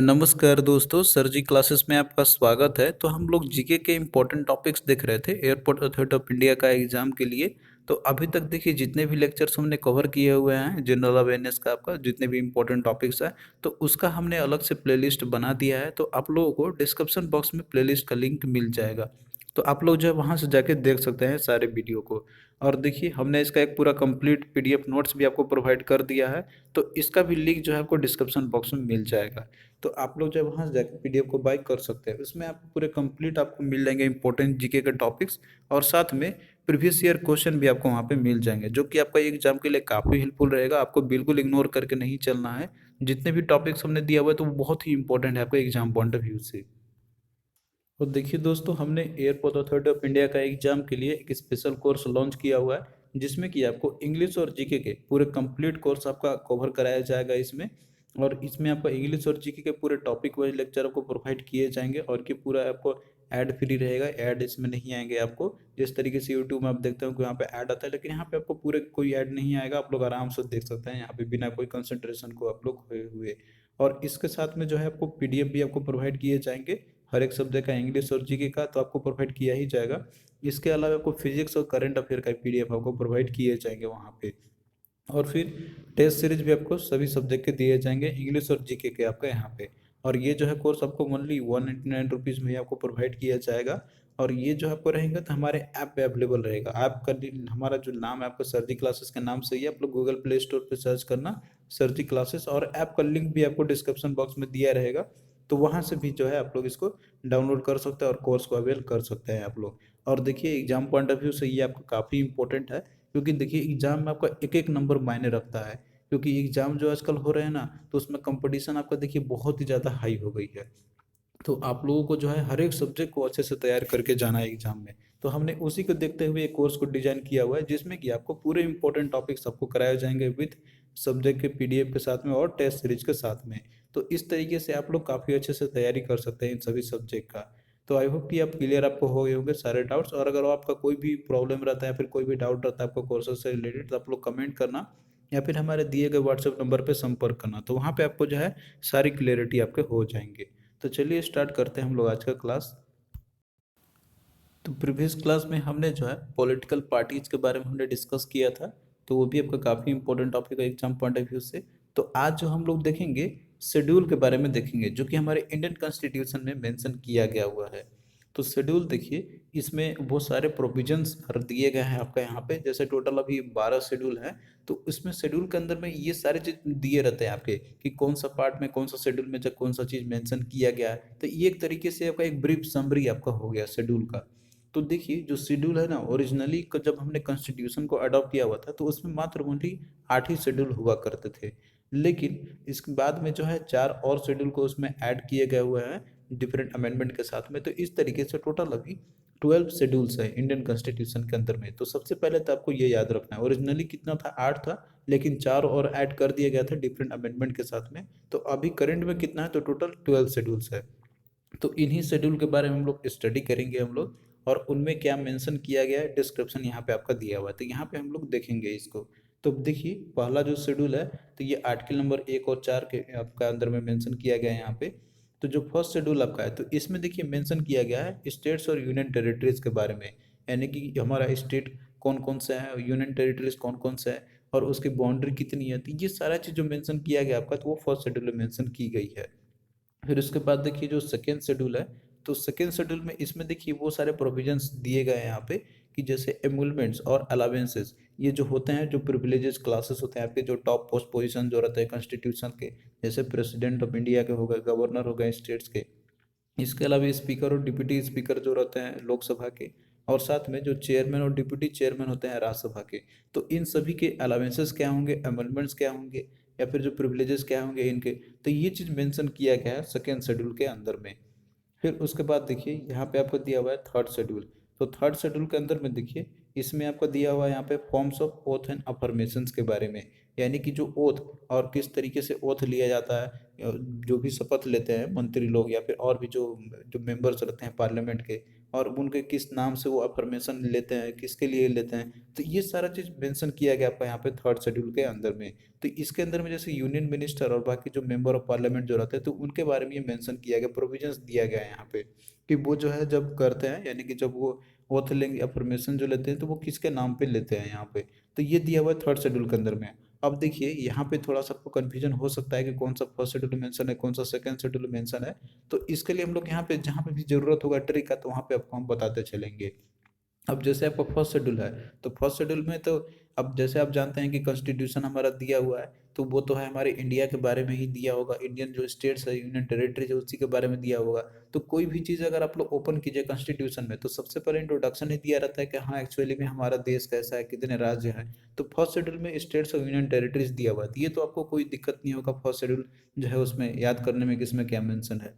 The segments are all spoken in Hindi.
नमस्कार दोस्तों, सर जी क्लासेस में आपका स्वागत है। तो हम लोग जीके के इम्पोर्टेंट टॉपिक्स देख रहे थे एयरपोर्ट अथॉरिटी ऑफ इंडिया का एग्जाम के लिए। तो अभी तक देखिए जितने भी लेक्चर्स हमने कवर किए हुए हैं जनरल अवेयरनेस का, आपका जितने भी इम्पोर्टेंट टॉपिक्स है तो उसका हमने अलग से प्लेलिस्ट बना दिया है। तो आप लोगों को डिस्क्रिप्शन बॉक्स में प्लेलिस्ट का लिंक मिल जाएगा। तो आप लोग जो है वहाँ से जाके देख सकते हैं सारे वीडियो को। और देखिए हमने इसका एक पूरा कंप्लीट पीडीएफ नोट्स भी आपको प्रोवाइड कर दिया है। तो इसका भी लिंक जो है आपको डिस्क्रिप्शन बॉक्स में मिल जाएगा। तो आप लोग जब वहाँ से जाकर पीडीएफ को बाय कर सकते हैं, उसमें आपको पूरे कंप्लीट आपको मिल जाएंगे इंपॉर्टेंट जीके के टॉपिक्स। और साथ में प्रीवियस ईयर क्वेश्चन भी आपको वहाँ पे मिल जाएंगे, जो कि आपका एग्जाम के लिए काफ़ी हेल्पफुल रहेगा। आपको बिल्कुल इग्नोर करके नहीं चलना है। जितने भी टॉपिक्स हमने दिया हुआ है तो वो बहुत ही इंपॉर्टेंट है आपके एग्जाम पॉइंट ऑफ व्यू से। और देखिए दोस्तों, हमने एयरपोर्ट अथॉरिटी ऑफ इंडिया का एग्जाम के लिए एक स्पेशल कोर्स लॉन्च किया हुआ है, जिसमें कि आपको इंग्लिश और जीके के पूरे कंप्लीट कोर्स आपका कवर कराया जाएगा इसमें। और इसमें आपका इंग्लिश और जीके के पूरे टॉपिक वाइज लेक्चर आपको प्रोवाइड किए जाएंगे, और कि पूरा आपको ऐड फ्री रहेगा। ऐड इसमें नहीं आएंगे आपको। जिस तरीके से यूट्यूब में आप देखते हो कि यहाँ पे ऐड आता है, लेकिन यहाँ पे आपको पूरे कोई ऐड नहीं आएगा। आप लोग आराम से देख सकते हैं यहाँ पे बिना कोई कंसंट्रेशन को आप लोग खोए हुए। और इसके साथ में जो है आपको पीडीएफ भी आपको प्रोवाइड किए जाएंगे। हर एक सब्जेक्ट का इंग्लिश और जीके का तो आपको प्रोवाइड किया ही जाएगा। इसके अलावा आपको फिजिक्स और करंट अफेयर का पीडीएफ आपको प्रोवाइड किए जाएंगे वहाँ पे। और फिर टेस्ट सीरीज भी आपको सभी सब्जेक्ट के दिए जाएंगे, इंग्लिश और जीके के आपका यहाँ पे। और ये जो है कोर्स आपको ओनली 199 रुपीज़ में ही आपको प्रोवाइड किया जाएगा। और ये जो आपको रहेगा तो हमारे ऐप पे अवेलेबल रहेगा। ऐप का हमारा जो नाम है आपका सरजी क्लासेस के नाम से ही, आप लोग गूगल प्ले स्टोर पे सर्च करना सरजी क्लासेस, और ऐप का लिंक भी आपको डिस्क्रिप्शन बॉक्स में दिया रहेगा। तो वहाँ से भी जो है आप लोग इसको डाउनलोड कर सकते हैं और कोर्स को अवेल कर सकते हैं आप लोग। और देखिए एग्जाम पॉइंट ऑफ व्यू से ये आपका काफ़ी इंपॉर्टेंट है, क्योंकि देखिए एग्जाम में आपका एक एक नंबर मायने रखता है। क्योंकि एग्जाम जो आजकल हो रहे हैं ना, तो उसमें कंपटीशन आपका देखिए बहुत ही ज़्यादा हाई हो गई है। तो आप लोगों को जो है हर एक सब्जेक्ट को अच्छे से तैयार करके जाना है एग्जाम में। तो हमने उसी को देखते हुए एक कोर्स को डिजाइन किया हुआ है, जिसमें कि आपको पूरे इंपॉर्टेंट टॉपिक्स आपको कराए जाएंगे विद सब्जेक्ट के पीडीएफ के साथ में और टेस्ट सीरीज के साथ में। तो इस तरीके से आप लोग काफ़ी अच्छे से तैयारी कर सकते हैं इन सभी सब्जेक्ट का। तो आई होप कि आप क्लियर आपको हो गए होंगे सारे डाउट्स। और अगर आपका कोई भी प्रॉब्लम रहता है, फिर कोई भी डाउट रहता है आपको कोर्सेज से रिलेटेड, तो आप लोग कमेंट करना या फिर हमारे दिए गए व्हाट्सएप नंबर पर संपर्क करना। तो वहाँ पे आपको जो है सारी क्लियरिटी आपके हो जाएंगे। तो चलिए स्टार्ट करते हैं हम लोग आज का क्लास। तो प्रीवियस क्लास में हमने जो है पॉलिटिकल पार्टीज के बारे में हमने डिस्कस किया था। तो वो भी आपका काफ़ी इंपॉर्टेंट टॉपिक है एग्जाम पॉइंट ऑफ व्यू से। तो आज जो हम लोग देखेंगे शेड्यूल के बारे में देखेंगे, जो कि हमारे इंडियन कॉन्स्टिट्यूशन में मेंशन किया गया हुआ है। तो शेड्यूल देखिए, इसमें बहुत सारे प्रोविजंस दिए गए हैं आपका यहाँ पे। जैसे टोटल अभी 12 शेड्यूल है। तो इसमें शेड्यूल के अंदर में ये सारे चीज दिए रहते हैं आपके, कि कौन सा पार्ट में कौन सा शेड्यूल में जब कौन सा चीज मेंशन किया गया है। तो ये एक तरीके से आपका एक ब्रीफ समरी आपका हो गया शेड्यूल का। तो देखिए जो शेड्यूल है ना, ओरिजिनली जब हमने कॉन्स्टिट्यूशन को अडॉप्ट किया हुआ था तो उसमें मात्र ओनली 8 ही शेड्यूल हुआ करते थे। लेकिन इसके बाद में जो है 4 और शेड्यूल को उसमें ऐड किए गए हुए हैं डिफरेंट अमेंडमेंट के साथ में। तो इस तरीके से टोटल अभी 12 शेड्यूल्स है इंडियन कॉन्स्टिट्यूशन के अंदर में। तो सबसे पहले तो आपको ये याद रखना है, ओरिजिनली कितना था, 8 था। लेकिन 4 और ऐड कर दिया गया था डिफरेंट अमेंडमेंट के साथ में। तो अभी करंट में कितना है, तो टोटल 12 शेड्यूल्स है। तो इन्हीं शेड्यूल के बारे में हम लोग स्टडी करेंगे हम लोग। और उनमें क्या मेंशन किया गया है डिस्क्रिप्शन यहाँ पे आपका दिया हुआ है, तो यहाँ पे हम लोग देखेंगे इसको। तो देखिए पहला जो शेड्यूल है, तो ये आर्टिकल नंबर 1 और 4 के आपका अंदर में मेंशन किया गया है यहाँ पे। तो जो फर्स्ट शेड्यूल आपका है, तो इसमें देखिए मेंशन किया गया है स्टेट्स और यूनियन टेरिटरीज के बारे में। यानी कि हमारा स्टेट कौन कौन सा है, यूनियन टेरिटरीज कौन कौन सा है, और उसकी बाउंड्री कितनी है। तो ये सारा चीज़ जो मेंशन किया गया आपका, तो वो फर्स्ट शेड्यूल में मेंशन की गई है। फिर उसके बाद देखिए जो सेकेंड शेड्यूल है, तो सेकेंड शेड्यूल में इसमें देखिए वो सारे प्रोविजंस दिए गए हैं यहाँ पे, कि जैसे एमुलमेंट्स और अलावेंसेस, ये जो होते हैं, जो प्रिविलेजेस क्लासेस होते हैं आपके, जो टॉप पोस्ट पोजीशन जो रहते हैं कॉन्स्टिट्यूशन के, जैसे प्रेसिडेंट ऑफ इंडिया के हो गए, गवर्नर हो गए स्टेट्स के। इसके अलावा स्पीकर और डिप्टी स्पीकर जो रहते हैं लोकसभा के, और साथ में जो चेयरमैन और डिप्टी चेयरमैन होते हैं राज्यसभा के। तो इन सभी के अलावेंसेस क्या होंगे, अमेंडमेंट्स क्या होंगे, या फिर जो प्रिविलेजेस क्या होंगे इनके। तो ये चीज़ मेंशन किया गया है सेकेंड शेड्यूल के अंदर में। फिर उसके बाद देखिए यहाँ पे आपको दिया हुआ है थर्ड शेड्यूल। तो थर्ड शेड्यूल के अंदर में देखिए, इसमें आपको दिया हुआ है यहाँ पे forms of oath and affirmations के बारे में। यानी कि जो ओथ और किस तरीके से ओथ लिया जाता है, जो भी शपथ लेते हैं मंत्री लोग या फिर और भी जो जो मेंबर्स रहते हैं पार्लियामेंट के, और उनके किस नाम से वो अफर्मेशन लेते हैं, किसके लिए लेते हैं, तो ये सारा चीज़ मेंशन किया गया आपका यहाँ पे थर्ड शेड्यूल के अंदर में। तो इसके अंदर में जैसे यूनियन मिनिस्टर और बाकी जो मेंबर ऑफ पार्लियामेंट जो रहते हैं, तो उनके बारे में ये मेंशन किया गया, प्रोविजंस दिया गया है यहाँ पे कि वो जो है जब करते हैं, यानी कि जब वो ओथ लेंगे अफर्मेशन जो लेते हैं, तो वो किसके नाम पे लेते हैं यहाँ पे, तो ये दिया हुआ है थर्ड शेड्यूल के अंदर में। अब देखिए यहाँ पे थोड़ा सा आपको कन्फ्यूजन हो सकता है कि कौन सा फर्स्ट शेड्यूल मेंशन है, कौन सा सेकंड शेड्यूल मेंशन है। तो इसके लिए हम लोग यहाँ पे जहाँ पे भी जरूरत होगा ट्रिक का, तो वहाँ पे आपको हम बताते चलेंगे। अब जैसे आपका फर्स्ट शेड्यूल है, तो फर्स्ट शेड्यूल में तो अब जैसे आप जानते हैं कि कॉन्स्टिट्यूशन हमारा दिया हुआ है, तो वो तो है हमारे इंडिया के बारे में ही दिया होगा, इंडियन जो स्टेट्स है, यूनियन टेरिटरीज है, उसी के बारे में दिया होगा। तो कोई भी चीज़ अगर आप लोग ओपन कीजिए कॉन्स्टिट्यूशन में, तो सबसे पहले इंट्रोडक्शन ही दिया रहता है कि हाँ एक्चुअली में हमारा देश कैसा है, कितने राज्य हैं। तो फर्स्ट शेड्यूल में स्टेट्स और यूनियन टेरिटरीज दिया हुआ है, तो ये तो आपको कोई दिक्कत नहीं होगा फर्स्ट शेड्यूल जो है उसमें याद करने में किसमें क्या मेंशन है।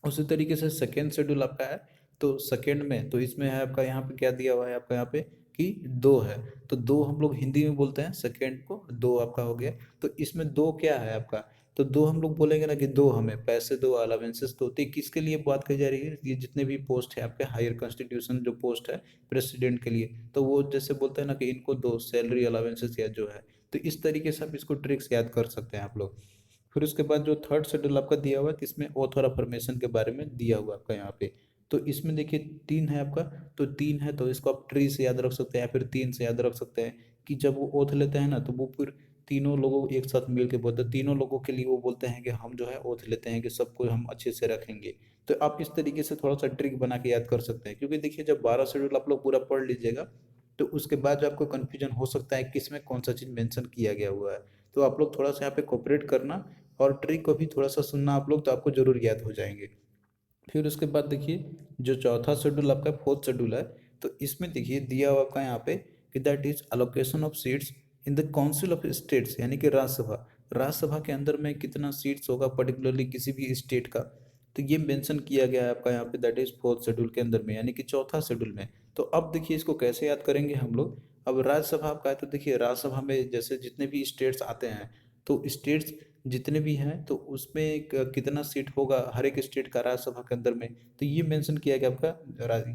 उसी तरीके से सेकेंड शेड्यूल आपका है, तो सेकेंड में तो इसमें है आपका यहाँ पे क्या दिया हुआ है आपका यहाँ पे कि दो है। तो दो हम लोग हिंदी में बोलते हैं सेकेंड को, दो आपका हो गया। तो इसमें दो क्या है आपका, तो दो हम लोग बोलेंगे ना कि दो हमें पैसे दो, अलावेंसेस दो। तो ये किसके लिए बात कही जा रही है, ये जितने भी पोस्ट है आपके हायर कॉन्स्टिट्यूशन जो पोस्ट है प्रेसिडेंट के लिए, तो वो जैसे बोलते हैं ना कि इनको दो सैलरी अलावेंसेस या जो है। तो इस तरीके से आप इसको ट्रिक्स याद कर सकते हैं आप लोग। फिर उसके बाद जो थर्ड शेड्यूल आपका दिया हुआ है, तो इसमें ओथ और अफर्मेशन के बारे में दिया हुआ है आपका यहाँ पे। तो इसमें देखिए तीन है आपका, तो तीन है तो इसको आप ट्री से याद रख सकते हैं या फिर तीन से याद रख सकते हैं कि जब वो ओथ लेते हैं ना, तो वो फिर तीनों लोगों एक साथ मिल के बोलते हैं, तीनों लोगों के लिए वो बोलते हैं कि हम जो है ओथ लेते हैं कि सबको हम अच्छे से रखेंगे। तो आप इस तरीके से थोड़ा सा ट्रिक बना के याद कर सकते हैं, क्योंकि देखिए जब 12 शेड्यूल आप लोग पूरा पढ़ लीजिएगा, तो उसके बाद जो आपको कन्फ्यूजन हो सकता है किसमें कौन सा चीज़ मेंशन किया गया हुआ है। तो आप लोग थोड़ा सा यहाँ पे कोऑपरेट करना और ट्रिक को भी थोड़ा सा सुनना आप लोग, तो आपको जरूर याद हो जाएंगे। फिर उसके बाद देखिए जो चौथा शेड्यूल आपका फोर्थ शेड्यूल है, तो इसमें देखिए दिया हुआ आपका यहाँ पे कि that is allocation of seats in the council of states, यानी कि राज्यसभा, राज्यसभा के अंदर में कितना सीट्स होगा पर्टिकुलरली किसी भी स्टेट का। तो ये मेंशन किया गया है आपका यहाँ पे, दैट इज फोर्थ शेड्यूल के अंदर में, यानी कि चौथा शेड्यूल में। तो अब देखिए इसको कैसे याद करेंगे हम लोग। अब राज्यसभा आपका है, तो देखिए राज्यसभा में जैसे जितने भी स्टेट्स आते हैं, तो स्टेट्स जितने भी हैं तो उसमें कितना सीट होगा हर एक स्टेट का राज्यसभा के अंदर में, तो ये मेंशन किया गया आपका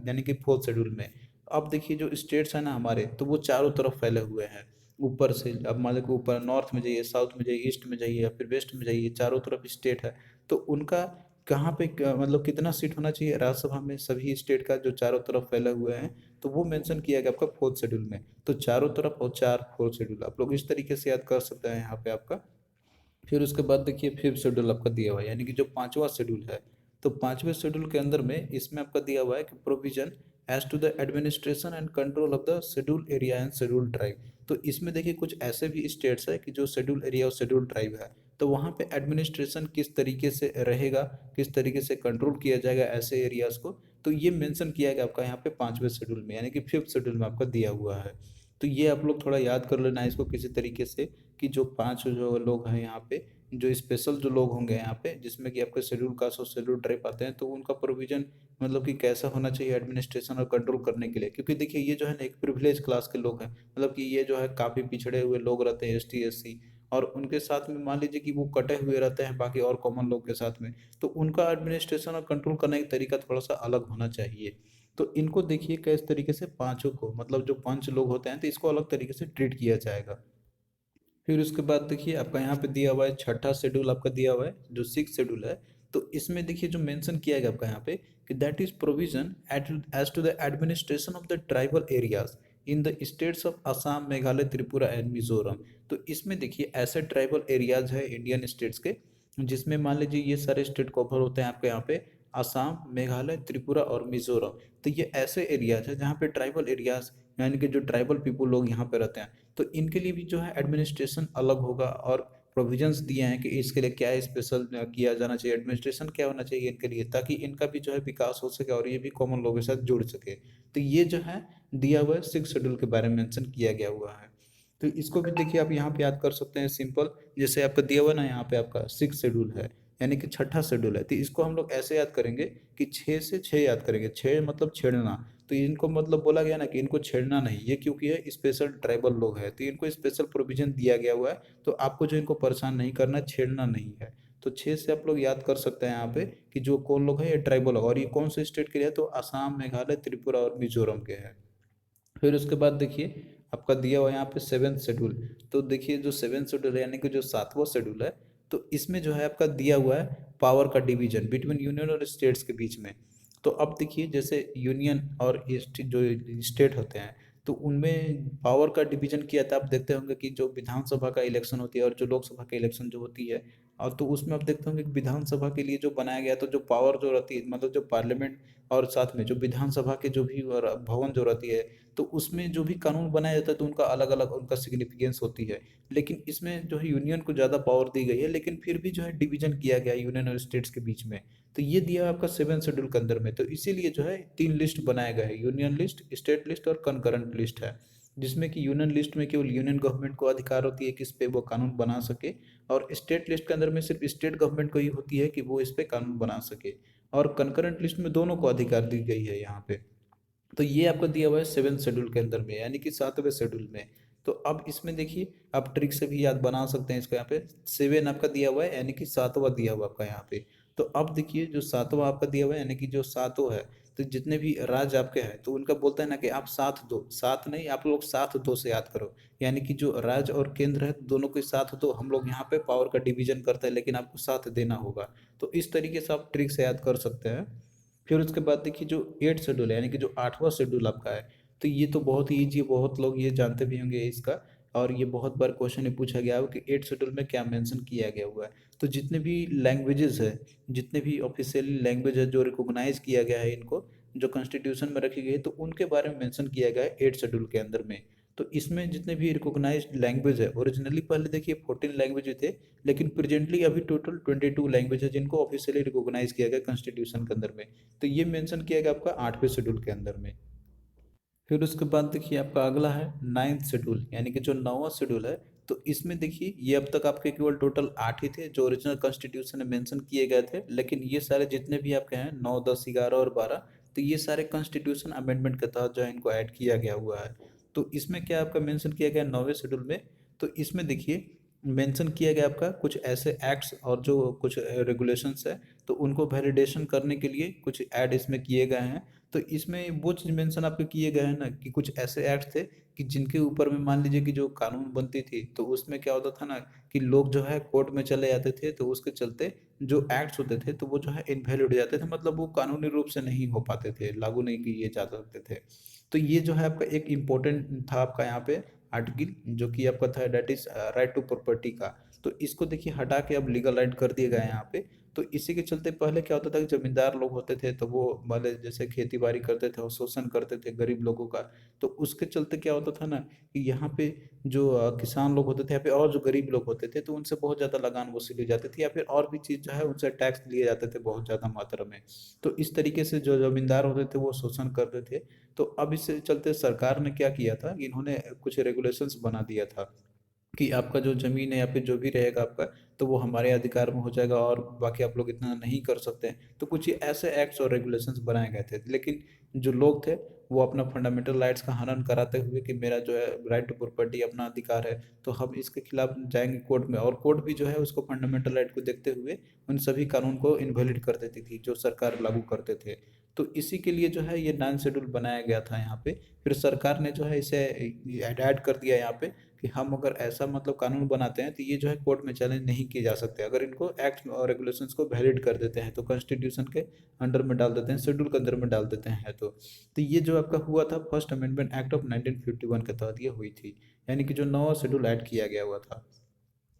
यानी कि फोर्थ शेड्यूल में। अब देखिए जो स्टेट्स हैं ना हमारे, तो वो चारों तरफ फैले हुए हैं ऊपर से। अब मान लो कि ऊपर नॉर्थ में जाइए, साउथ में जाइए, ईस्ट में जाइए या फिर वेस्ट में जाइए, चारों तरफ स्टेट है। तो उनका कहाँ पे मतलब कितना सीट होना चाहिए राज्यसभा में सभी स्टेट का जो चारों तरफ फैले हुए हैं, तो वो मेंशन किया गया आपका फोर्थ शेड्यूल में। तो चारों तरफ और चार फोर्थ शेड्यूल आप लोग इस तरीके से याद कर सकते हैं यहाँ पे आपका। फिर उसके बाद देखिए फिफ्थ शेड्यूल आपका दिया हुआ है, यानी कि जो पांचवा शेड्यूल है। तो पांचवें शेड्यूल के अंदर में इसमें आपका दिया हुआ है कि provision as to the administration and control of the schedule area and schedule tribe. तो इसमें देखिए कुछ ऐसे भी स्टेट्स है कि जो शेड्यूल एरिया और शेड्यूल ट्राइब है, तो वहाँ पे एडमिनिस्ट्रेशन किस तरीके से रहेगा, किस तरीके से कंट्रोल किया जाएगा ऐसे एरियाज को, तो ये मेंशन किया गया आपका यहाँ पे पांचवें शेड्यूल में, यानी कि फिफ्थ शेड्यूल में आपका दिया हुआ है। तो ये आप लोग थोड़ा याद कर लेना इसको किसी तरीके से, कि जो पांच जो लोग हैं यहाँ पे, जो स्पेशल जो लोग होंगे यहाँ पे, जिसमें कि आपके शेड्यूल कास्ट और शेड्यूल ट्राइब आते हैं, तो उनका प्रोविजन मतलब कि कैसा होना चाहिए एडमिनिस्ट्रेशन और कंट्रोल करने के लिए। क्योंकि देखिए ये जो है ना एक प्रिविलेज क्लास के लोग हैं, मतलब कि ये जो है काफ़ी पिछड़े हुए लोग रहते हैं, एसटी एससी, और उनके साथ में मान लीजिए कि वो कटे हुए रहते हैं बाकी और कॉमन लोग के साथ में, तो उनका एडमिनिस्ट्रेशन और कंट्रोल करने का तरीका थोड़ा सा अलग होना चाहिए। तो इनको देखिए किस तरीके से पांचों को, मतलब जो पंच लोग होते हैं, तो इसको अलग तरीके से ट्रीट किया जाएगा। फिर उसके बाद देखिए आपका यहाँ पे दिया हुआ है छठा शेड्यूल आपका दिया हुआ है जो सिक्स शेड्यूल है। तो इसमें देखिए जो मेंशन किया गया आपका यहाँ पे कि that is provision as to the administration of the tribal areas in the states of Assam, Meghalaya, Tripura and Mizoram. तो इसमें देखिए ऐसे ट्राइबल एरियाज है इंडियन स्टेट्स के, जिसमें मान लीजिए ये सारे स्टेट कवर होते हैं आपके यहाँ पे, असम, मेघालय, त्रिपुरा और मिजोरम। तो ये ऐसे एरियाज है जहाँ पे ट्राइबल एरियाज, यानी कि जो ट्राइबल पीपल लोग यहाँ पे रहते हैं, तो इनके लिए भी जो है एडमिनिस्ट्रेशन अलग होगा, और प्रोविजंस दिए हैं कि इसके लिए क्या स्पेशल किया जाना चाहिए, एडमिनिस्ट्रेशन क्या होना चाहिए इनके लिए, ताकि इनका भी जो है विकास हो सके और ये भी कॉमन लोगों के साथ जुड़ सके। तो ये जो है दिया हुआ है सिक्स शेड्यूल के बारे में मेंशन किया गया हुआ है। तो इसको भी देखिए आप यहाँ पे याद कर सकते हैं सिंपल, जैसे आपका दिया हुआ ना यहाँ पे आपका सिक्स शेड्यूल है, यानी कि छठा शेड्यूल है, तो इसको हम लोग ऐसे याद करेंगे कि छः से छः याद करेंगे, छः मतलब छेड़ना। तो तो इनको मतलब बोला गया ना कि इनको छेड़ना नहीं, ये क्योंकि है स्पेशल ट्राइबल लोग हैं, तो इनको स्पेशल प्रोविजन दिया गया हुआ है, तो आपको जो इनको परेशान नहीं करना, छेड़ना नहीं है। तो 6 से आप लोग याद कर सकते हैं यहाँ पे कि जो कौन लोग हैं, ये ट्राइबल लोग, और ये कौन से स्टेट के लिए है, तो असम, मेघालय, त्रिपुरा और मिजोरम के हैं। फिर उसके बाद देखिए आपका दिया हुआ है यहाँ पे सेवेंथ शेड्यूल। तो देखिए जो सेवेंथ शेड्यूल है यानी कि जो सातवां शेड्यूल है, तो इसमें जो है आपका दिया हुआ है पावर का डिवीजन बिटवीन यूनियन और स्टेट्स के बीच में। तो अब देखिए जैसे यूनियन और जो स्टेट होते हैं, तो उनमें पावर का डिवीजन किया था। आप देखते होंगे कि जो विधानसभा का इलेक्शन होती है और जो लोकसभा का इलेक्शन जो होती है, और तो उसमें आप देखते होंगे कि विधानसभा के लिए जो बनाया गया, तो जो पावर जो रहती है, मतलब जो पार्लियामेंट और साथ में जो विधानसभा के जो भी भवन जो रहती है, तो उसमें जो भी कानून बनाया जाता है तो उनका अलग अलग उनका सिग्निफिकेंस होती है। लेकिन इसमें जो है यूनियन को ज़्यादा पावर दी गई है, लेकिन फिर भी जो है डिवीजन किया गया है यूनियन और स्टेट्स के बीच में। तो ये दिया है आपका सेवन शेड्यूल के अंदर में। तो इसीलिए जो है 3 लिस्ट बनाया गया है, यूनियन लिस्ट, स्टेट लिस्ट और कंकरेंट लिस्ट है। जिसमें कि यूनियन लिस्ट में केवल यूनियन गवर्नमेंट को अधिकार होती है कि इस पे वो कानून बना सके, और स्टेट लिस्ट के अंदर में सिर्फ स्टेट गवर्नमेंट को ही होती है कि वो इस पे कानून बना सके, और कंकरेंट लिस्ट में दोनों को अधिकार दी गई है यहाँ पे। तो ये आपको दिया हुआ है सेवेंथ शेड्यूल के अंदर में, यानी कि सातवें शेड्यूल में। तो अब इसमें देखिए आप ट्रिक से भी याद बना सकते हैं इसको। यहाँ पे 7 आपका दिया हुआ है, यानी कि सातवां दिया हुआ आपका यहाँ पे। तो अब देखिए जो सातवां आपका दिया हुआ है, यानी कि जो सातों है, तो जितने भी राज्य आपके हैं, तो उनका बोलता है ना कि आप साथ दो, साथ नहीं, आप लोग साथ दो से याद करो। यानी कि जो राज्य और केंद्र है दोनों के साथ दो, हम लोग यहाँ पे पावर का डिवीजन करते हैं, लेकिन आपको साथ देना होगा। तो इस तरीके से आप ट्रिक से याद कर सकते हैं। फिर उसके बाद देखिए जो एट शेड्यूल है, यानी कि जो आठवां शेड्यूल आपका है, तो ये तो बहुत ही ईजी है, बहुत लोग ये जानते भी होंगे इसका, और ये बहुत बार क्वेश्चन में पूछा गया है कि एट शेड्यूल में क्या मेंशन किया गया हुआ है। तो जितने भी लैंग्वेजेस है, जितने भी ऑफिशियली लैंग्वेज है जो रिकॉग्नाइज किया गया है इनको, जो कॉन्स्टिट्यूशन में रखी गई है, तो उनके बारे में मेंशन किया गया है एट शेड्यूल के अंदर में। तो इसमें जितने भी रिकॉग्नाइज्ड लैंग्वेज है, ओरिजिनली पहले देखिए 14 लैंग्वेज थे, लेकिन प्रेजेंटली अभी टोटल 22 लैंग्वेज है जिनको ऑफिशियली रिकॉग्नाइज किया गया कॉन्स्टिट्यूशन के अंदर में। तो ये मेंशन किया गया आपका आठवें शेड्यूल के अंदर में। फिर उसके बाद देखिए आपका अगला है नाइन्थ शेड्यूल, यानी कि जो नौवां शेड्यूल है। तो इसमें देखिए ये अब तक आपके केवल टोटल 8 ही थे जो ओरिजिनल कॉन्स्टिट्यूशन में मेंशन किए गए थे, लेकिन ये सारे जितने भी आपके हैं 9, 10, 11 और 12, तो ये सारे कॉन्स्टिट्यूशन अमेंडमेंट के तहत जो है इनको ऐड किया गया हुआ है। तो इसमें क्या आपका मेंशन किया गया नौवें शेड्यूल में, तो इसमें देखिए मेंशन किया गया आपका कुछ ऐसे एक्ट्स और जो कुछ रेगुलेशंस है, तो उनको वैलिडेशन करने के लिए कुछ ऐड इसमें किए गए हैं। तो इसमें वो चीज़ मेंशन आपके किए गए हैं ना कि कुछ ऐसे एक्ट थे कि जिनके ऊपर में मान लीजिए कि जो कानून बनती थी, तो उसमें क्या होता था ना कि लोग जो है कोर्ट में चले जाते थे, तो उसके चलते जो एक्ट्स होते थे तो वो जो है इनवैलिड हो जाते थे, मतलब वो कानूनी रूप से नहीं हो पाते थे, लागू नहीं किए जा सकते थे। तो ये जो है आपका एक इम्पोर्टेंट था आपका यहाँ पे आर्टिकल, जो कि आपका था that is right to property का। तो इसको देखिए हटा के अब लीगल राइट कर दिए गए हैं यहाँ पे। तो इसी के चलते पहले क्या होता था कि जमींदार लोग होते थे, तो वो भले जैसे खेती बाड़ी करते थे और शोषण करते थे गरीब लोगों का। तो उसके चलते क्या होता था ना कि यहाँ पे जो किसान लोग होते थे, या फिर और जो गरीब लोग होते थे, तो उनसे बहुत ज़्यादा लगान वसूली जाती थी, या फिर और भी चीज़ जो है उनसे टैक्स लिए जाते थे बहुत ज़्यादा मात्रा में। तो इस तरीके से जो जमींदार होते थे वो शोषण करते थे। तो अब इससे चलते सरकार ने क्या किया था कि इन्होंने कुछ रेगुलेशंस बना दिया था कि आपका जो ज़मीन है या फिर जो भी रहेगा आपका, तो वो हमारे अधिकार में हो जाएगा, और बाकी आप लोग इतना नहीं कर सकते हैं। तो कुछ ये ऐसे एक्ट्स और रेगुलेशंस बनाए गए थे, लेकिन जो लोग थे वो अपना फंडामेंटल राइट्स का हनन कराते हुए कि मेरा जो है राइट टू प्रॉपर्टी अपना अधिकार है, तो हम इसके खिलाफ जाएंगे कोर्ट में, और कोर्ट भी जो है उसको फंडामेंटल राइट को देखते हुए उन सभी कानून को इनवैलिड कर देती थी जो सरकार लागू करते थे। तो इसी के लिए जो है ये 9 शेड्यूल बनाया गया था यहाँ पे। फिर सरकार ने जो है इसे ऐड कर दिया यहाँ पे कि हम अगर ऐसा मतलब कानून बनाते हैं तो ये जो है कोर्ट में चैलेंज नहीं किए जा सकते, अगर इनको एक्ट और रेगुलेशंस को वैलिड कर देते हैं, तो कॉन्स्टिट्यूशन के अंडर में डाल देते हैं, शेड्यूल के अंदर में डाल देते हैं। तो ये जो आपका हुआ था फर्स्ट अमेंडमेंट एक्ट ऑफ 1951 के तहत ये हुई थी, यानी कि जो नवा शेड्यूल ऐड किया गया हुआ था।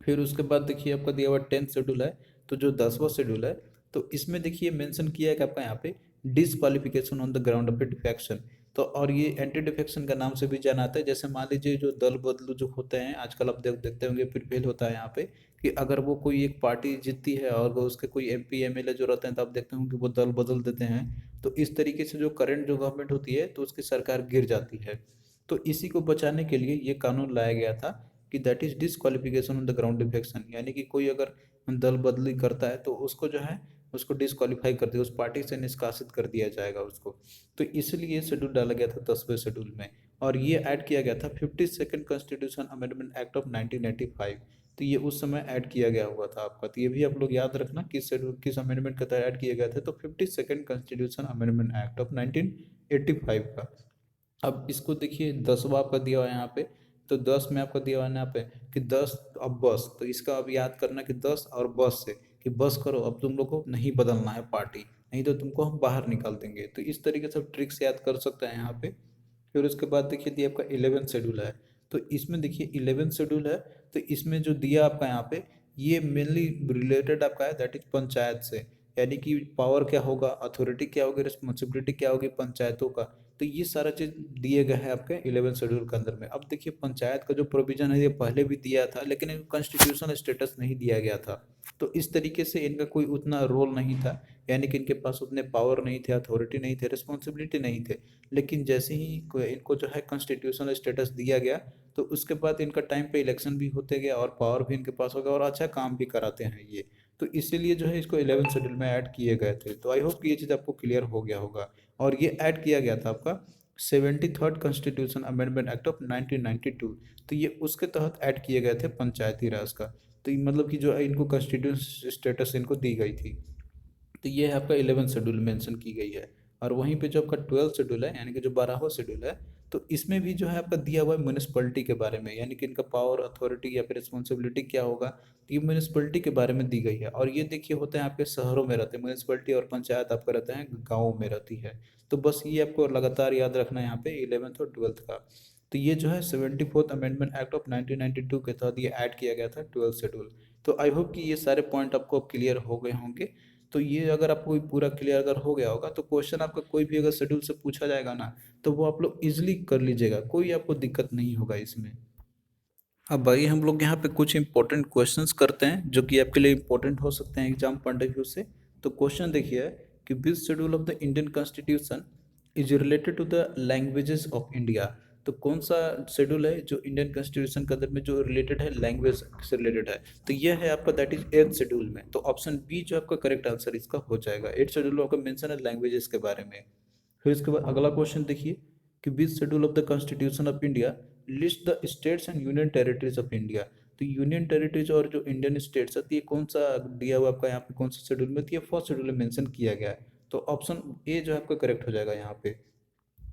फिर उसके बाद देखिए आपका दिया हुआ 10th शेड्यूल है। तो जो 10वां शेड्यूल है, तो इसमें देखिए मेंशन किया है कि आपका यहाँ पे disqualification on the ground of defection. तो और ये एंटी डिफेक्शन का नाम से भी जाना आता है। जैसे मान लीजिए जो दल बदलू जो होते हैं आजकल, आप देखते होंगे प्रिपेल होता है यहाँ पे कि अगर वो कोई एक पार्टी जीतती है और वो उसके कोई एमपी एमएलए जो रहते हैं, तो आप देखते होंगे कि वो दल बदल देते हैं। तो इस तरीके से जो करंट जो गवर्नमेंट होती है तो उसकी सरकार गिर जाती है। तो इसी को बचाने के लिए ये कानून लाया गया था कि that is disqualification on the ground defection, यानी कि कोई अगर दल बदली करता है तो उसको जो है उसको डिस्क्वालीफाई कर दिया, उस पार्टी से निष्कासित कर दिया जाएगा उसको। तो इसलिए शेड्यूल डाला गया था 10वें शेड्यूल में। और ये ऐड किया गया था 52nd constitution amendment act of 1985। तो ये उस समय ऐड किया गया हुआ था आपका। तो ये भी आप लोग याद रखना किस शेड्यूल किस अमेंडमेंट के तहत ऐड किए गए थे। तो 52nd constitution amendment act of 1985 का। अब इसको देखिए 10वां आपका दिया हुआ है यहाँ पे। तो 10 में आपका दिया हुआ है यहाँ पे कि 10 अब बस, तो इसका अब याद करना कि 10 और बस से कि बस करो, अब तुम लोग को नहीं बदलना है पार्टी, नहीं तो तुमको हम बाहर निकाल देंगे। तो इस तरीके से ट्रिक्स याद कर सकते हैं यहाँ पे। फिर उसके बाद देखिए दिया आपका 11 शेड्यूल है। तो इसमें देखिए 11 शेड्यूल है। तो इसमें जो दिया आपका यहाँ पे ये मेनली रिलेटेड आपका है दैट इज पंचायत से, यानी कि पावर क्या होगा, अथॉरिटी क्या होगी, रिस्पॉन्सिबिलिटी क्या होगी पंचायतों का। तो ये सारा चीज दिए गए हैं आपके 11 शेड्यूल के अंदर में। अब देखिए पंचायत का जो प्रोविजन है ये पहले भी दिया था, लेकिन इनको कॉन्स्टिट्यूशनल स्टेटस नहीं दिया गया था। तो इस तरीके से इनका कोई उतना रोल नहीं था, यानी कि इनके पास उतने पावर नहीं थे, अथॉरिटी नहीं थे, रिस्पॉन्सिबिलिटी नहीं थे। लेकिन जैसे ही इनको जो है कॉन्स्टिट्यूशनल स्टेटस दिया गया, तो उसके बाद इनका टाइम पे इलेक्शन भी होते गया और पावर भी इनके पास हो गया और अच्छा काम भी कराते हैं ये। तो इसीलिए जो है इसको 11 शेड्यूल में ऐड किए गए थे। तो आई होप कि ये चीज़ आपको क्लियर हो गया होगा। और ये ऐड किया गया था आपका 73rd constitution amendment act of 1992। तो ये उसके तहत ऐड किए गए थे पंचायती राज का। तो ये मतलब कि जो है इनको कॉन्स्टिट्यूशन स्टेटस इनको दी गई थी। तो ये है आपका 11 शेड्यूल मेंशन की गई है। और वहीं पे जो आपका 12 शेड्यूल है, यानी कि जो 12वां शेड्यूल है, तो इसमें भी जो है आपका दिया हुआ है म्यूनिसिपलिटी के बारे में, यानी कि इनका पावर, अथॉरिटी या फिर रिस्पॉन्सिबिलिटी क्या होगा। तो ये म्यूनिसिपलिटी के बारे में दी गई है। और ये देखिए होते हैं आपके शहरों में रहते हैं म्यूनिसिपलिटी, और पंचायत आपका रहते हैं गाँव में रहती है। तो बस ये आपको लगातार याद रखना है यहाँ पे 11th और 12th का। तो ये जो है 74th अमेंडमेंट एक्ट ऑफ 1992 के तहत ये ऐड किया गया था 12 शेड्यूल। तो आई होप कि ये सारे पॉइंट आपको क्लियर हो गए होंगे। तो ये अगर आपको पूरा क्लियर अगर हो गया होगा, तो क्वेश्चन आपका कोई भी अगर शेड्यूल से पूछा जाएगा ना, तो वो आप लोग इजिली कर लीजिएगा, कोई आपको दिक्कत नहीं होगा इसमें। अब भाई हम लोग यहाँ पे कुछ इंपॉर्टेंट क्वेश्चंस करते हैं जो कि आपके लिए इंपॉर्टेंट हो सकते हैं एग्जाम पॉइंट ऑफ व्यू से। तो क्वेश्चन देखिए कि which schedule of the Indian constitution is related to the languages of India. तो कौन सा शेड्यूल है जो इंडियन कॉन्स्टिट्यूशन के अंदर में जो रिलेटेड है लैंग्वेज से रिलेटेड है। तो यह है आपका दैट इज 8th शेड्यूल में। तो ऑप्शन बी जो आपका करेक्ट आंसर इसका हो जाएगा। 8th शेड्यूल में आपका मेंशन है लैंग्वेजेस के बारे में। फिर इसके बाद अगला क्वेश्चन देखिए कि which schedule of the constitution of India list the states and union territories of India. तो यूनियन टेरिटरीज और जो इंडियन स्टेट्स है, तो ये कौन सा दिया हुआ आपका यहाँ पे, कौन सा शेड्यूल में, तो ये फर्स्ट शेड्यूल में मेंशन किया गया है। तो ऑप्शन ए जो है आपका करेक्ट हो जाएगा यहाँ पे।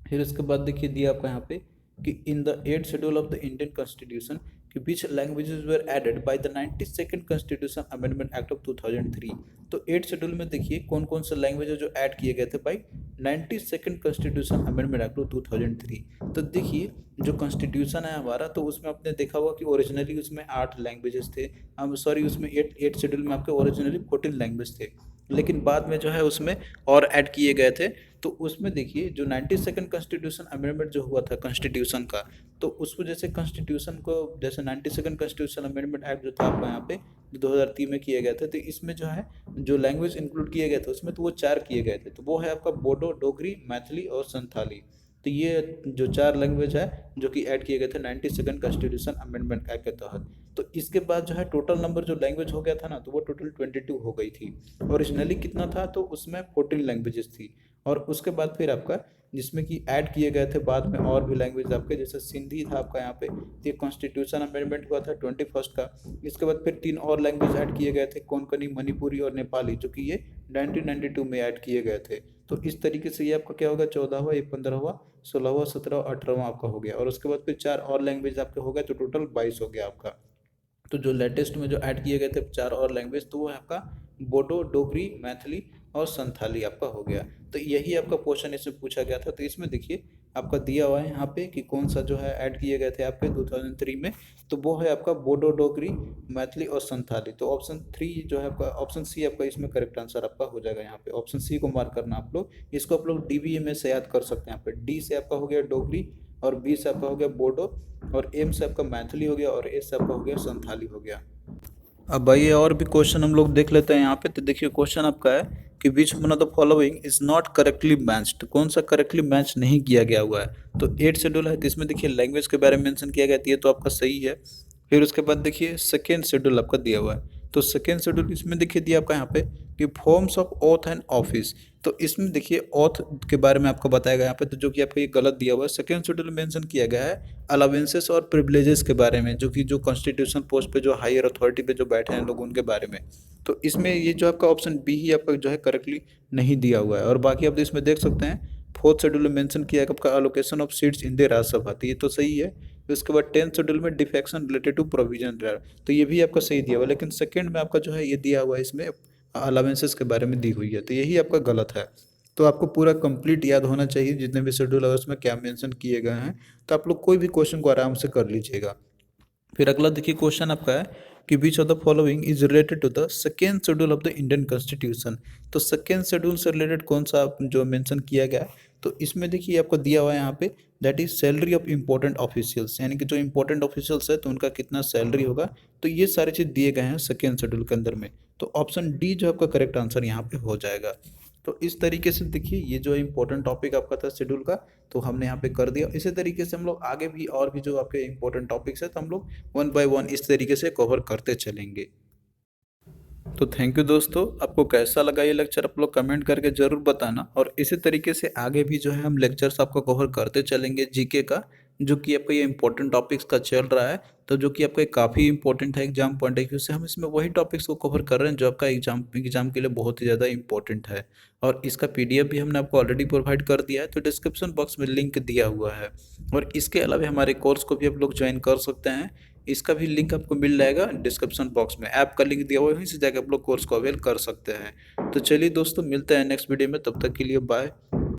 फिर उसके बाद देखिए दिया आपका यहाँ पे कि in the 8th schedule of the Indian constitution कि which languages were added by the 92nd constitution amendment act of 2003। तो 8th शेड्यूल में देखिए कौन कौन से लैंग्वेज जो ऐड किए गए थे by 92nd constitution amendment act of 2003। तो देखिए जो कॉन्स्टिट्यूशन है हमारा, तो उसमें आपने देखा होगा कि ओरिजिनली उसमें 8 लैंग्वेजेस थे। सॉरी, उसमें 8 शेड्यूल में आपके ओरिजिनली 14 लैंग्वेज थे, लेकिन बाद में जो है उसमें और ऐड किए गए थे। तो उसमें देखिए जो 92nd कॉन्स्टिट्यूशन अमेंडमेंट जो हुआ था कॉन्स्टिट्यूशन का, तो उसको जैसे कॉन्स्टिट्यूशन को जैसे 92nd कॉन्स्टिट्यूशन अमेंडमेंट एक्ट जो था आपका यहाँ पे 2003 में किए गए थे, तो इसमें जो है जो लैंग्वेज इंक्लूड किए गए थे उसमें, तो वो 4 किए गए थे। तो वो है आपका बोडो, डोगरी, मैथिली और संथाली। तो ये जो 4 लैंग्वेज है जो कि ऐड किए गए थे 92nd कॉन्स्टिट्यूशन अमेंडमेंट एक्ट के तहत। तो इसके बाद जो है टोटल नंबर जो लैंग्वेज हो गया था ना, तो वो टोटल 22 हो गई थी। ओरिजिनली कितना था, तो उसमें 14 लैंग्वेजेस थी। और उसके बाद फिर आपका जिसमें कि ऐड किए गए थे बाद में और भी लैंग्वेज आपके, जैसे सिंधी था आपका यहाँ पे। तो ये कॉन्स्टिट्यूशन अमेंडमेंट हुआ था 21st का। इसके बाद फिर 3 और लैंग्वेज ऐड किए गए थे, कोंकणी, मणिपुरी और नेपाली, जो कि ये 1992 में ऐड किए गए थे। तो इस तरीके से ये आपका क्या होगा 14वां, ये 15वां, 16वां, 17वां, 18वां आपका हो गया। और उसके बाद फिर 4 और लैंग्वेज आपके हो गए, तो टोटल 22 हो गया आपका। तो जो लेटेस्ट में जो ऐड किए गए थे 4 और लैंग्वेज, तो वो है आपका बोडो, डोगरी, मैथिली और संथाली आपका हो गया। तो यही आपका क्वेश्चन इसमें पूछा गया था। तो इसमें देखिए आपका दिया हुआ है यहाँ पे कि कौन सा जो है ऐड किए गए थे आपके 2003 में। तो वो है आपका बोडो, डोगरी, मैथिली और संथाली। तो ऑप्शन 3 जो है आपका, ऑप्शन सी आपका इसमें करेक्ट आंसर आपका हो जाएगा। यहाँ पे ऑप्शन सी को मार्क करना आप लोग। इसको आप लोग DBA से याद कर सकते हैं। यहाँ पे डी से आपका हो गया डोगरी, और बी से आपका हो गया बोडो, और एम से आपका मैथिली हो गया, और ए से आपका हो गया संथाली हो गया। अब आइए और भी क्वेश्चन हम लोग देख लेते हैं यहाँ पे। तो देखिए क्वेश्चन आपका है कि which one of the following is not correctly matched. कौन सा करेक्टली मैच नहीं किया गया हुआ है। तो 8 शेड्यूल है, तो इसमें देखिए लैंग्वेज के बारे में मेंशन किया गया है, तो ये तो आपका सही है। फिर उसके बाद देखिए सेकेंड शेड्यूल आपका दिया हुआ है, तो सेकेंड शेड्यूल इसमें देखिए दिया आपका यहाँ पे कि forms of oath and office. तो इसमें देखिए ओथ के बारे में आपको बताया गया यहाँ पे, तो जो कि आपको ये गलत दिया हुआ है। सेकेंड शेड्यूल में मेंशन किया गया है अलावेंसेस और प्रिविलेजेस के बारे में, जो कि जो कॉन्स्टिट्यूशन पोस्ट पे जो हायर अथॉरिटी पे जो बैठे हैं लोग उनके बारे में। तो इसमें ये जो आपका ऑप्शन बी ही आपका जो है करेक्टली नहीं दिया हुआ है। और बाकी आप इसमें देख सकते हैं फोर्थ शेड्यूल में मेंशन किया है आपका allocation of seats in the Rajya Sabha, तो ये तो सही है। फिर उसके बाद 10th शेड्यूल में डिफेक्शन रिलेटेड टू प्रोविजन, तो ये भी आपका सही दिया हुआ है। लेकिन सेकंड में आपका जो है ये दिया हुआ है इसमें अलावेंसेस के बारे में दी हुई है, तो यही आपका गलत है। तो आपको पूरा कंप्लीट याद होना चाहिए जितने भी शेड्यूल है उसमें क्या मेंशन किए गए हैं, तो आप लोग कोई भी क्वेश्चन को आराम से कर लीजिएगा। फिर अगला देखिए क्वेश्चन आपका है कि which of the following is related to the second schedule of the Indian constitution. तो सेकेंड शेड्यूल से रिलेटेड कौन सा जो मेंशन किया गया है, तो इसमें देखिए आपको दिया हुआ है यहाँ पे that is salary of important officials, यानी कि जो इंपॉर्टेंट ऑफिशियल्स है तो उनका कितना सैलरी होगा। तो ये सारी चीज़ दिए गए हैं सेकेंड शेड्यूल के अंदर में। तो ऑप्शन डी जो आपका करेक्ट आंसर यहाँ पे हो जाएगा। तो इस तरीके से देखिए ये जो इंपॉर्टेंट टॉपिक आपका था शेड्यूल का, तो हमने यहाँ पे कर दिया। इसी तरीके से हम लोग आगे भी और भी जो आपके इंपॉर्टेंट टॉपिक्स है तो हम लोग वन बाय वन इस तरीके से कवर करते चलेंगे। तो थैंक यू दोस्तों, आपको कैसा लगा ये लेक्चर आप लोग कमेंट करके ज़रूर बताना। और इसी तरीके से आगे भी जो है हम लेक्चर्स आपको कवर करते चलेंगे जीके का, जो कि आपका ये इंपॉर्टेंट टॉपिक्स का चल रहा है। तो जो कि आपका काफ़ी इंपॉर्टेंट है एग्जाम पॉइंट ऑफ व्यू से, हम इसमें वही टॉपिक्स को कवर कर रहे हैं जो आपका एग्जाम के लिए बहुत ही ज़्यादा इंपॉर्टेंट है। और इसका पीडीएफ भी हमने आपको ऑलरेडी प्रोवाइड कर दिया है, तो डिस्क्रिप्शन बॉक्स में लिंक दिया हुआ है। और इसके अलावा हमारे कोर्स को भी आप लोग ज्वाइन कर सकते हैं, इसका भी लिंक आपको मिल जाएगा डिस्क्रिप्शन बॉक्स में। ऐप का लिंक दिया हुआ है, वहीं से जाकर आप लोग कोर्स को अवेल कर सकते हैं। तो चलिए दोस्तों, मिलते हैं नेक्स्ट वीडियो में, तब तक के लिए बाय।